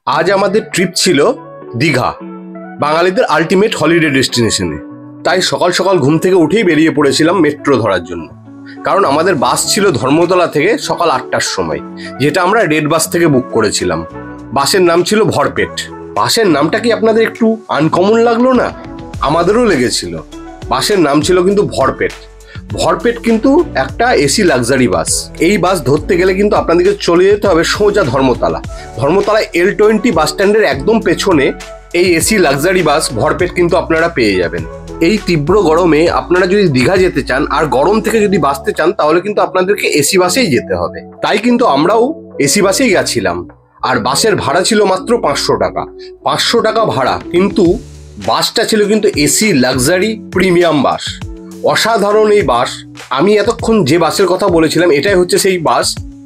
আজ আমাদের ট্রিপ ছিল দীঘা, বাঙালিদের আলটিমেট হলিডে ডেস্টিনেশনে। তাই সকাল সকাল ঘুম থেকে উঠেই বেরিয়ে পড়েছিলাম মেট্রো ধরার জন্য, কারণ আমাদের বাস ছিল ধর্মতলা থেকে সকাল 8টার সময়, যেটা আমরা রেড বাস থেকে বুক করেছিলাম। বাসের নাম ছিল ভরপেট। বাসের নামটা কি আপনাদের একটু আনকমন লাগলো না? আমাদেরও লেগেছিল। বাসের নাম ছিল কিন্তু ভরপেট। ভরপেট কিন্তু একটা এসি লাক্সারি বাস। এই বাস ধরতে গেলে কিন্তু আপনাদেরকে চলে যেতে হবে সোজা ধর্মতলা। ধর্মতলায় L20 বাস স্ট্যান্ডের একদম পেছনে এই এসি লাক্সারি বাস ভরপেট কিন্তু আপনারা পেয়ে যাবেন। এই তীব্র গরমে আপনারা যদি দীঘা যেতে চান আর গরম থেকে যদি বাঁচতে চান, তাহলে কিন্তু আপনাদেরকে এসি বাসেই যেতে হবে। তাই কিন্তু আমরাও এসি বাসেই গেছিলাম। আর বাসের ভাড়া ছিল মাত্র 500 টাকা। 500 টাকা ভাড়া, কিন্তু বাসটা ছিল কিন্তু এসি লাক্সারি প্রিমিয়াম বাস। অসাধারণ এই বাস। আমি এতক্ষণ যে বাসের কথা বলেছিলাম এটাই হচ্ছে সেই বাস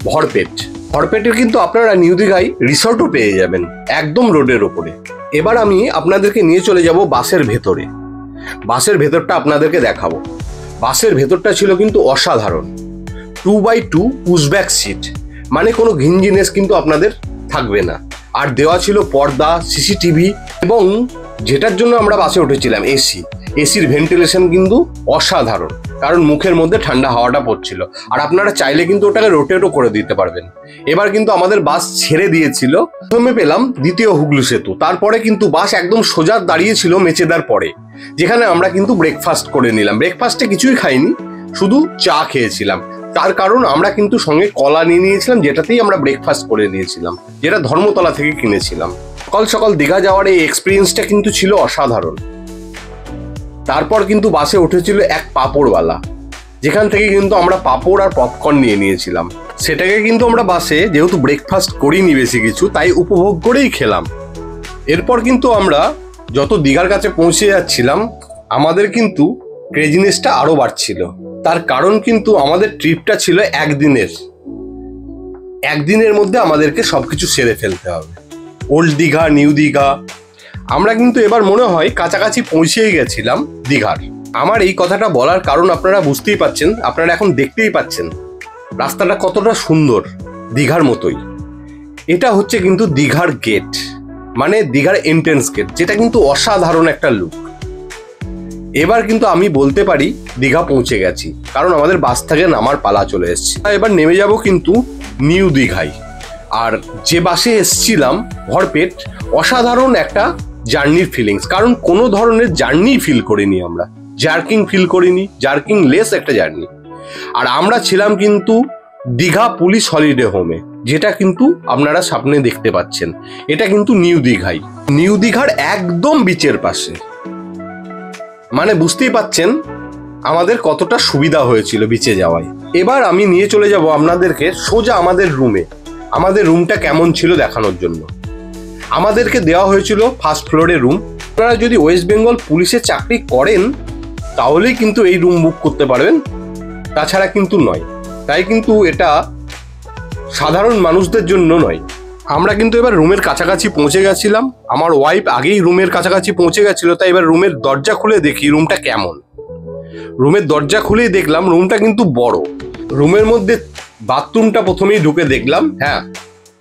ভরপেট। ভরপেটের কিন্তু আপনারা নিউ দীঘায় রিসর্টও পেয়ে যাবেন একদম রোডের ওপরে। এবার আমি আপনাদেরকে নিয়ে চলে যাব বাসের ভেতরে। বাসের ভেতরটা আপনাদেরকে দেখাবো। বাসের ভেতরটা ছিল কিন্তু অসাধারণ। 2x2 পুশব্যাক সিট, মানে কোনো ঘিঞ্জিনেস কিন্তু আপনাদের থাকবে না। আর দেওয়া ছিল পর্দা, সিসিটিভি, এবং যেটার জন্য আমরা বাসে উঠেছিলাম এসির ভেন্টিলেশন কিন্তু অসাধারণ, কারণ মুখের মধ্যে ঠান্ডা হাওয়াটা পড়ছিল। আর আপনারা চাইলে কিন্তু ওটাকে রোটেটও করে দিতে পারবেন। এবার কিন্তু আমাদের বাস ছেড়ে দিয়েছিল। প্রথমে পেলাম দ্বিতীয় হুগলি সেতু, তারপরে কিন্তু বাস একদম সোজা দাঁড়িয়েছিল মেচেদার পরে, যেখানে আমরা কিন্তু ব্রেকফাস্ট করে নিলাম। ব্রেকফাস্টে কিছুই খাইনি, শুধু চা খেয়েছিলাম। তার কারণ আমরা কিন্তু সঙ্গে কলা নিয়ে নিয়েছিলাম, যেটাতেই আমরা ব্রেকফাস্ট করে নিয়েছিলাম, যেটা ধর্মতলা থেকে কিনেছিলাম। সকাল সকাল দীঘা যাওয়ার এই এক্সপিরিয়েন্সটা কিন্তু ছিল অসাধারণ। তারপর কিন্তু বাসে উঠেছিল এক পাঁপড়ওয়ালা, যেখান থেকে কিন্তু আমরা পাঁপড় আর পপকর্ন নিয়ে নিয়েছিলাম। সেটাকে কিন্তু আমরা বাসে যেহেতু ব্রেকফাস্ট করিনি বেশি কিছু, তাই উপভোগ করেই খেলাম। এরপর কিন্তু আমরা যত দীঘার কাছে পৌঁছে যাচ্ছিলাম, আমাদের কিন্তু ক্রেজিনেসটা আরো বাড়ছিল। তার কারণ কিন্তু আমাদের ট্রিপটা ছিল একদিনের মধ্যে আমাদেরকে সবকিছু সেরে ফেলতে হবে। ওল্ড দীঘা, নিউ দীঘা, আমরা কিন্তু এবার মনে হয় কাছাকাছি পৌঁছেই গেছিলাম দীঘার। আমার এই কথাটা বলার কারণ আপনারা বুঝতেই পাচ্ছেন, আপনারা এখন দেখতেই পাচ্ছেন রাস্তাটা কতটা সুন্দর, দীঘার মতোই। এটা হচ্ছে কিন্তু দীঘার গেট, মানে দীঘার এন্ট্রেন্স গেট, যেটা কিন্তু অসাধারণ একটা লুক। এবার কিন্তু আমি বলতে পারি দীঘা পৌঁছে গেছি, কারণ আমাদের বাস থেকে নামার পালা চলে এসেছে। এবার নেমে যাব কিন্তু নিউ দীঘায়। আর যে বাসে এসছিলাম ভরপেট, অসাধারণ একটা জার্নির ফিলিংস, কারণ কোনো ধরনের জার্নি ফিল করিনি আমরা, জার্কিং ফিল করিনি, জার্কিং লেস একটা জার্নি। আর আমরা ছিলাম কিন্তু দীঘা পুলিশ হলিডে হোমে, যেটা কিন্তু আপনারা সামনে দেখতে পাচ্ছেন। এটা কিন্তু নিউ দীঘার একদম বিচের পাশে। মানে বুঝতেই পাচ্ছেন আমাদের কতটা সুবিধা হয়েছিল বিচে যাওয়ায়। এবার আমি নিয়ে চলে যাব আপনাদেরকে সোজা আমাদের রুমে। আমাদের রুমটা কেমন ছিল দেখানোর জন্য। আমাদেরকে দেওয়া হয়েছিল ফার্স্ট ফ্লোরে রুম। আপনারা যদি ওয়েস্ট বেঙ্গল পুলিশে চাকরি করেন তাহলেই কিন্তু এই রুম বুক করতে পারবেন, তাছাড়া কিন্তু নয়। তাই কিন্তু এটা সাধারণ মানুষদের জন্য নয়। আমরা কিন্তু এবার রুমের কাছাকাছি পৌঁছে গেছিলাম। আমার ওয়াইফ আগেই রুমের কাছাকাছি পৌঁছে গেছিল, তাই এবার রুমের দরজা খুলে দেখি রুমটা কেমন। রুমের দরজা খুলেই দেখলাম রুমটা কিন্তু বড়। রুমের মধ্যে বাথরুমটা প্রথমেই ঢুকে দেখলাম, হ্যাঁ,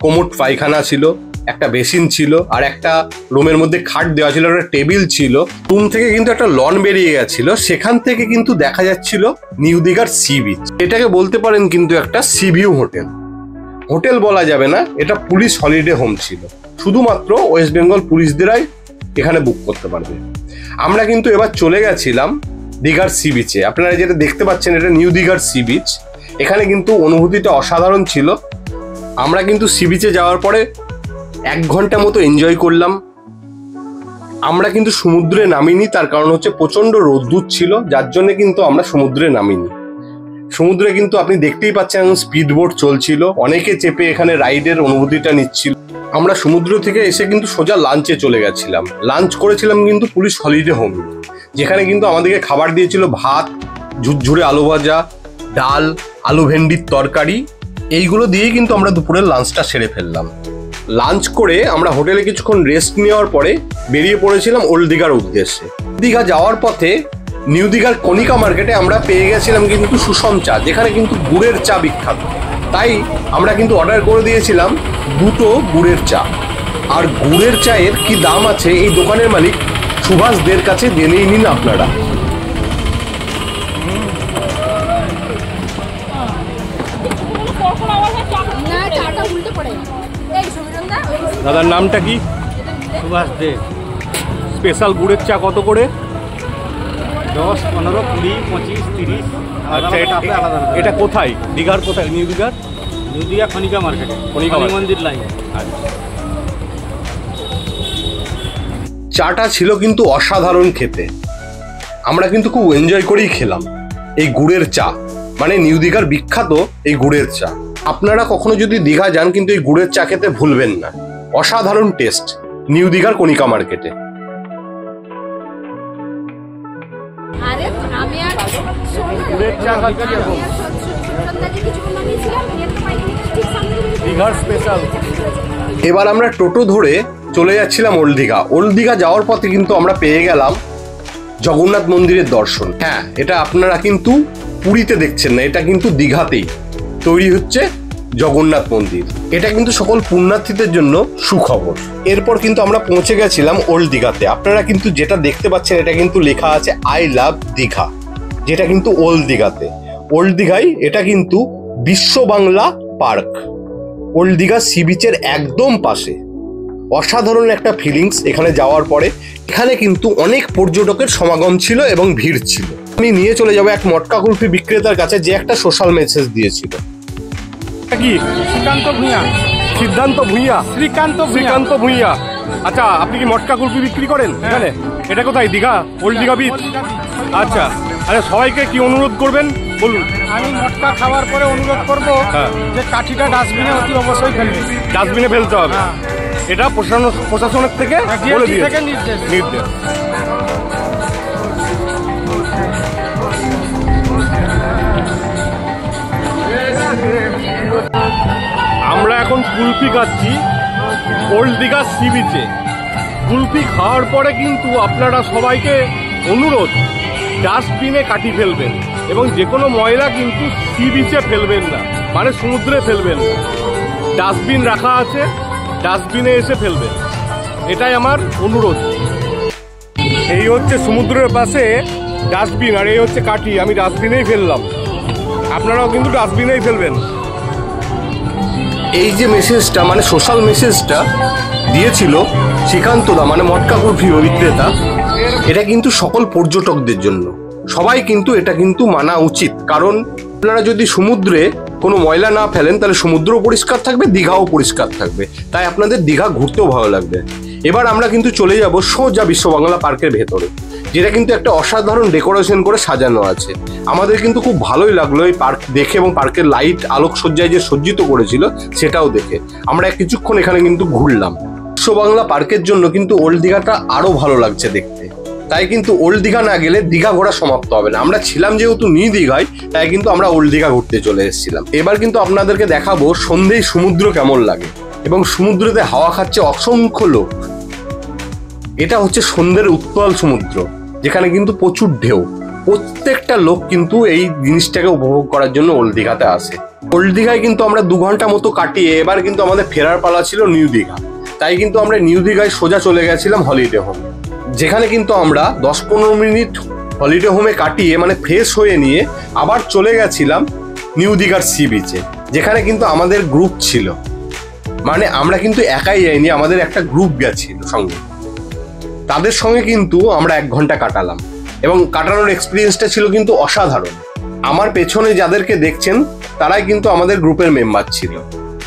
কোমোড পায়খানা ছিল, একটা বেসিন ছিল, আর একটা রুমের মধ্যে খাট দেওয়া ছিল, একটা টেবিল ছিল। রুম থেকে কিন্তু একটা লন বেরিয়ে গেছিল, সেখান থেকে কিন্তু দেখা যাচ্ছিল নিউ দীঘার সি বিচ। এটাকে বলতে পারেন কিন্তু একটা সি ভিউ হোটেল। হোটেল বলা যাবে না, এটা পুলিশ হলিডে হোম ছিল। শুধুমাত্র ওয়েস্ট বেঙ্গল পুলিশদেরাই এখানে বুক করতে পারবে। আমরা কিন্তু এবার চলে গেছিলাম দীঘার সি বিচে। আপনারা যেটা দেখতে পাচ্ছেন এটা নিউ দীঘার সি বিচ। এখানে কিন্তু অনুভূতিটা অসাধারণ ছিল। আমরা কিন্তু সি বিচে যাওয়ার পরে 1 ঘন্টা মতো এনজয় করলাম। আমরা কিন্তু সমুদ্রে নামিনি, তার কারণ হচ্ছে প্রচন্ড রোদ্দুর ছিল, যার জন্য কিন্তু আমরা সমুদ্রে নামিনি। সমুদ্রে কিন্তু আপনি দেখতেই পাচ্ছেন স্পিড বোট চলছিল, অনেকে চেপে এখানে রাইডের অনুভূতিটা নিচ্ছিল। আমরা সমুদ্র থেকে এসে কিন্তু সোজা লাঞ্চে চলে গেছিলাম। লাঞ্চ করেছিলাম কিন্তু পুলিশ হলিডে হোমে, যেখানে কিন্তু আমাদেরকে খাবার দিয়েছিল ভাত, ঝুরঝুরে আলু ভাজা, ডাল, আলু ভেন্ডির তরকারি। এইগুলো দিয়েই কিন্তু আমরা দুপুরের লাঞ্চটা সেরে ফেললাম। লাঞ্চ করে আমরা হোটেলে কিছুক্ষণ রেস্ট নেওয়ার পরে বেরিয়ে পড়েছিলাম ওল্ড দীঘার উদ্দেশ্যে। দীঘা যাওয়ার পথে নিউ দীঘার কণিকা মার্কেটে আমরা পেয়ে গেছিলাম কিন্তু সুষম চা, যেখানে কিন্তু গুড়ের চা বিখ্যাত। তাই আমরা কিন্তু অর্ডার করে দিয়েছিলাম 2টো গুড়ের চা। আর গুড়ের চায়ের কি দাম আছে এই দোকানের মালিক সুভাষ দের কাছে জেনেই নিন আপনারা। দাদার নামটা কি? সুভাষ দে। স্পেশাল গুড়ের চা কত করে? 10, 15, 20, 25, 30। আচ্ছা, এটা কোথায়? দীঘার কোথায়? নিউ দীঘার? নিউ দীঘা খনিকা মার্কেটে, খনিকা মন্দির লাইন। চাটা ছিল কিন্তু অসাধারণ খেতে, আমরা কিন্তু খুব এনজয় করেই খেলাম এই গুড়ের চা, মানে নিউ দীঘার বিখ্যাত এই গুড়ের চা। আপনারা কখনো যদি দীঘা যান কিন্তু এই গুড়ের চা খেতে ভুলবেন না, অসাধারণ টেস্ট নিউ দীঘার কণিকা মার্কেটে। এবার আমরা টোটো ধরে চলে যাচ্ছিলাম ওল্ড দীঘা। ওল্ড দীঘা যাওয়ার পথে কিন্তু আমরা পেয়ে গেলাম জগন্নাথ মন্দিরের দর্শন। হ্যাঁ, এটা আপনারা কিন্তু পুরীতে দেখছেন না, এটা কিন্তু দীঘাতেই তৈরি হচ্ছে জগন্নাথ মন্দির। এটা কিন্তু সকল পুণ্যার্থীদের জন্য সুখবর। এরপর কিন্তু আমরা পৌঁছে গেছিলাম ওল্ড দীঘাতে। আপনারা কিন্তু যেটা দেখতে পাচ্ছেন এটা কিন্তু লেখা আছে আই লাভ দীঘা, যেটা কিন্তু ওল্ড দীঘাতে। ওল্ড দীঘায় এটা কিন্তু Biswa Bangla park, old Digha sea বিচের একদম পাশে। অসাধারণ একটা ফিলিংস এখানে যাওয়ার পরে। এখানে কিন্তু অনেক পর্যটকের সমাগম ছিল এবং ভিড় ছিল। আমি নিয়ে চলে যাবো এক মটকা কুলফি বিক্রেতার কাছে, যে একটা সোশ্যাল মেসেজ দিয়েছিল। কি? শ্রীকান্ত ভূঁইয়া। সিদ্ধান্ত ভূঁইয়া? শ্রীকান্ত ভূঁইয়া। আচ্ছা, আপনি কি মটকা কুলফি বিক্রি করেন এখানে? এটা কোথায়? Digha, old Digha beach. আচ্ছা, আরে সবাইকে কি অনুরোধ করবেন বলুন? আমি মটকা খাওয়ার পরে অনুরোধ করবো যে কাঠিটা ডাস্টবিনে অতি অবশ্যই ফেলবে। ডাস্টবিনে ফেলতে হবে, এটা প্রশাসনের থেকে বলে দিয়েছে, নির্দেশ। আমরা এখন কুলফি খাচ্ছি ওল্ড দীঘা সি বিচে। কুলফি খাওয়ার পরে কিন্তু আপনারা সবাইকে অনুরোধ, ডাস্টবিনে কাঠি ফেলবেন এবং যে কোনো ময়লা কিন্তু সি বিচে ফেলবেন না, মানে সমুদ্রে ফেলবেন না। ডাস্টবিন রাখা আছে, ডাস্টবিনে এসে ফেলবেন, এটাই আমার অনুরোধ। এই হচ্ছে সমুদ্রের পাশে ডাস্টবিন, আর এই হচ্ছে কাঠি। আমি ডাস্টবিনেই ফেললাম, আপনারাও কিন্তু ডাস্টবিনেই ফেলবেন। এই যে মেসেজটা, মানে সোশ্যাল মেসেজটা দিয়েছিল শ্রীকান্তদা, মানে মটকা কুলফি বিক্রেতা, এটা কিন্তু সকল পর্যটকদের জন্য। সবাই কিন্তু এটা কিন্তু মানা উচিত, কারণ আপনারা যদি সমুদ্রে কোনো ময়লা না ফেলেন তাহলে সমুদ্রও পরিষ্কার থাকবে, দীঘাও পরিষ্কার থাকবে, তাই আপনাদের দীঘা ঘুরতেও ভালো লাগবে। এবার আমরা কিন্তু চলে যাব সোজা বিশ্ব বাংলা পার্কের ভেতরে, যেটা কিন্তু একটা অসাধারণ ডেকোরেশন করে সাজানো আছে। আমাদের কিন্তু খুব ভালোই লাগলো এই পার্ক দেখে, এবং পার্কের লাইট আলোকসজ্জায় যে সজ্জিত করেছিল সেটাও দেখে। আমরা কিছুক্ষণ এখানে কিন্তু ঘুরলাম। বিশ্ব বাংলা পার্কের জন্য কিন্তু ওল্ড দীঘাটা আরো ভালো লাগছে দেখতে, তাই কিন্তু ওল্ড দীঘা না গেলে দীঘা ঘোরা সমাপ্ত হবে না। আমরা ছিলাম যেহেতু নিউ দীঘায়, তাই কিন্তু আমরা ওল্ড দীঘা ঘুরতে চলে এসেছিলাম। এবার কিন্তু আপনাদেরকে দেখাবো সন্ধ্যেয় সমুদ্র কেমন লাগে, এবং সমুদ্রেতে হাওয়া খাচ্ছে অসংখ্য লোক। এটা হচ্ছে সন্ধ্যের উত্তাল সমুদ্র, যেখানে কিন্তু প্রচুর ঢেউ। প্রত্যেকটা লোক কিন্তু এই জিনিসটাকে উপভোগ করার জন্য ওল্ড দীঘাতে আসে। ওল্ড দীঘায় কিন্তু আমরা 2 ঘন্টা মতো কাটিয়ে এবার কিন্তু আমাদের ফেরার পালা ছিল নিউ দীঘা। তাই কিন্তু আমরা নিউ দীঘায় সোজা চলে গেছিলাম হলিডে হোম, যেখানে কিন্তু আমরা 10-15 মিনিট হলিডে হোমে কাটিয়ে, মানে ফ্রেশ হয়ে নিয়ে আবার চলে গেছিলাম নিউ দীঘার সি বিচে, যেখানে কিন্তু আমাদের গ্রুপ ছিল। মানে আমরা কিন্তু একাই যাইনি, আমাদের একটা গ্রুপ গেছিল সঙ্গে। তাদের সঙ্গে কিন্তু আমরা 1 ঘন্টা কাটালাম, এবং কাটানোর এক্সপিরিয়েন্সটা ছিল কিন্তু অসাধারণ। আমার পেছনে যাদেরকে দেখছেন তারাই কিন্তু আমাদের গ্রুপের মেম্বার ছিল।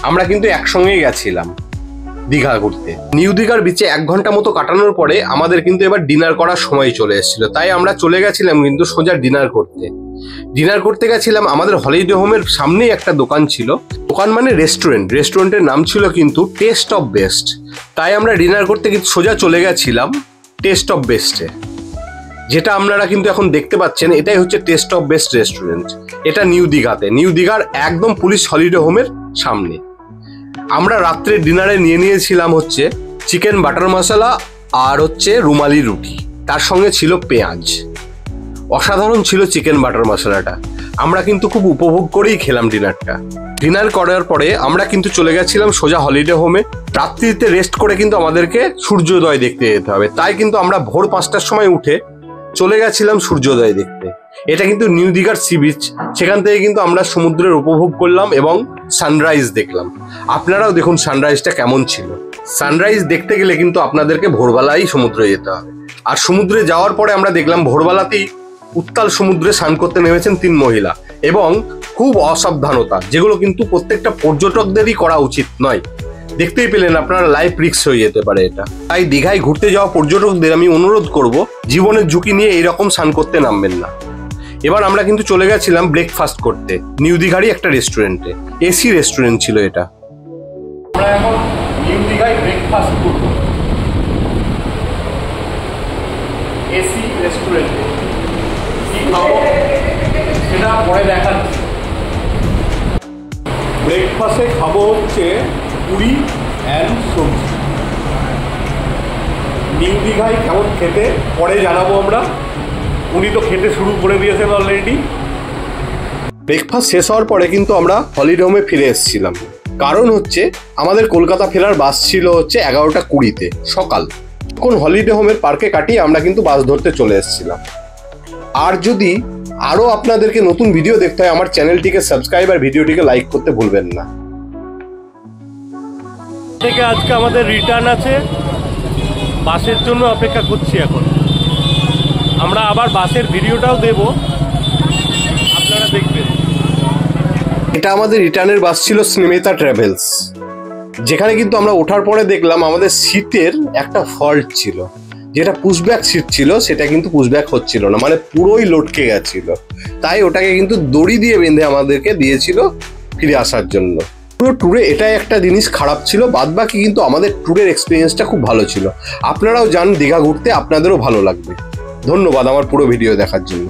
আমরা কিন্তু একসঙ্গেই গেছিলাম দীঘা ঘুরতে। নিউ দীঘার বিচে 1 ঘন্টা মতো কাটানোর পরে আমাদের কিন্তু এবার ডিনার করার সময় চলে এসেছিল, তাই আমরা চলে গেছিলাম কিন্তু সোজা ডিনার করতে। ডিনার করতে গেছিলাম আমাদের হলিডে হোমের সামনেই একটা দোকান ছিল, দোকান মানে রেস্টুরেন্ট, রেস্টুরেন্টের নাম ছিল কিন্তু টেস্ট অফ বেস্ট। তাই আমরা ডিনার করতে কিন্তু সোজা চলে গেছিলাম টেস্ট অফ বেস্টে, যেটা আপনারা কিন্তু এখন দেখতে পাচ্ছেন। এটাই হচ্ছে টেস্ট অফ বেস্ট রেস্টুরেন্ট। এটা নিউ দীঘাতে, নিউ দীঘার একদম পুলিশ হলিডে হোমের সামনে। আমরা রাত্রে ডিনারে নিয়েছিলাম হচ্ছে চিকেন বাটার মশলা আর হচ্ছে রুমালি রুটি, তার সঙ্গে ছিল পেঁয়াজ। অসাধারণ ছিল চিকেন বাটার মশলাটা। আমরা কিন্তু খুব উপভোগ করেই খেলাম ডিনারটা। ডিনার করার পরে আমরা কিন্তু চলে গেছিলাম সোজা হলিডে হোমে। রাত্রিতে রেস্ট করে কিন্তু আমাদেরকে সূর্যোদয় দেখতে যেতে হবে, তাই কিন্তু আমরা ভোর 5টার সময় উঠে চলে গেছিলাম সূর্যোদয় দেখতে। এটা কিন্তু নিউ দীঘার সি বিচ, সেখান থেকে কিন্তু আমরা সমুদ্রের উপভোগ করলাম এবং সানরাইজ দেখলাম। আপনারাও দেখুন সানরাইজটা কেমন ছিল। সানরাইজ দেখতে গেলে কিন্তু আপনাদেরকে ভোরবেলায় সমুদ্রে যেতে হবে। আর সমুদ্রে যাওয়ার পরে আমরা দেখলাম ভোরবেলাতেই উত্তাল সমুদ্রে স্নান করতে নেমেছেন 3 মহিলা, এবং খুব অসাবধানতা, যেগুলো কিন্তু প্রত্যেকটা পর্যটকদেরই করা উচিত নয়। দেখতেই পেলেন আপনারা, লাইফ রিস্ক হয়ে যেতে পারে এটা। তাই দীঘায় ঘুরতে যাওয়া পর্যটকদের আমি অনুরোধ করব, জীবনের ঝুঁকি নিয়ে এইরকম স্নান করতে নামবেন না। এবার আমরা কিন্তু চলে গেছিলাম ব্রেকফাস্ট করতে নিউ দীঘারই একটা রেস্টুরেন্টে। এসি রেস্টুরেন্ট ছিল এটা। আমরা এখন নিউ দীঘায় ব্রেকফাস্ট করব এসি রেস্টুরেন্টে। কি খাবো সেটা পরে দেখাচ্ছি। ব্রেকফাস্টে খাবো হচ্ছে পুরি অ্যান্ড সবজি। নিউ দীঘায় কেমন খেতে পরে জানাবো আমরা। উনি তো খেতে শুরু করে দিয়েছেন অলরেডি। ব্রেকফাস্ট শেষ হওয়ার পরে কিন্তু আমরা হলিডে হোমে ফিরে এসেছিলাম। কারণ হচ্ছে আমাদের কলকাতা ফেরার বাস ছিল হচ্ছে 11টা 20-তে সকাল। এখন হলিডে হোমের পার্কে কাটিয়ে আমরা কিন্তু বাস ধরতে চলে এসেছিলাম। আর যদি আরও আপনাদেরকে নতুন ভিডিও দেখতে হয়, আমার চ্যানেলটিকে সাবস্ক্রাইব আর ভিডিওটিকে লাইক করতে ভুলবেন না। থেকে আজকে আমাদের রিটার্ন আছে, বাসের জন্য অপেক্ষা করছি। এখন আমরা আবার বাসের ভিডিওটাও দেব, আপনারা দেখবেন। এটা আমাদের রিটার্নের বাস ছিল স্নেমিতা ট্রাভেলস, যেখানে কিন্তু আমরা ওঠার পরে দেখলাম আমাদের সিটের একটা ফল্ট ছিল। যেটা পুশব্যাক সিট ছিল সেটা কিন্তু পুশব্যাক হচ্ছিল না, মানে পুরোই লটকে গেছিল। তাই ওটাকে কিন্তু দড়ি দিয়ে বেঁধে আমাদেরকে দিয়েছিল ফিরে আসার জন্য। পুরো ট্যুরে এটাই একটা জিনিস খারাপ ছিল, বাদবাকি কিন্তু আমাদের ট্যুরের এক্সপিরিয়েন্সটা খুব ভালো ছিল। আপনারাও যান দীঘা ঘুরতে, আপনাদেরও ভালো লাগবে। ধন্যবাদ আমার পুরো ভিডিও দেখার জন্য।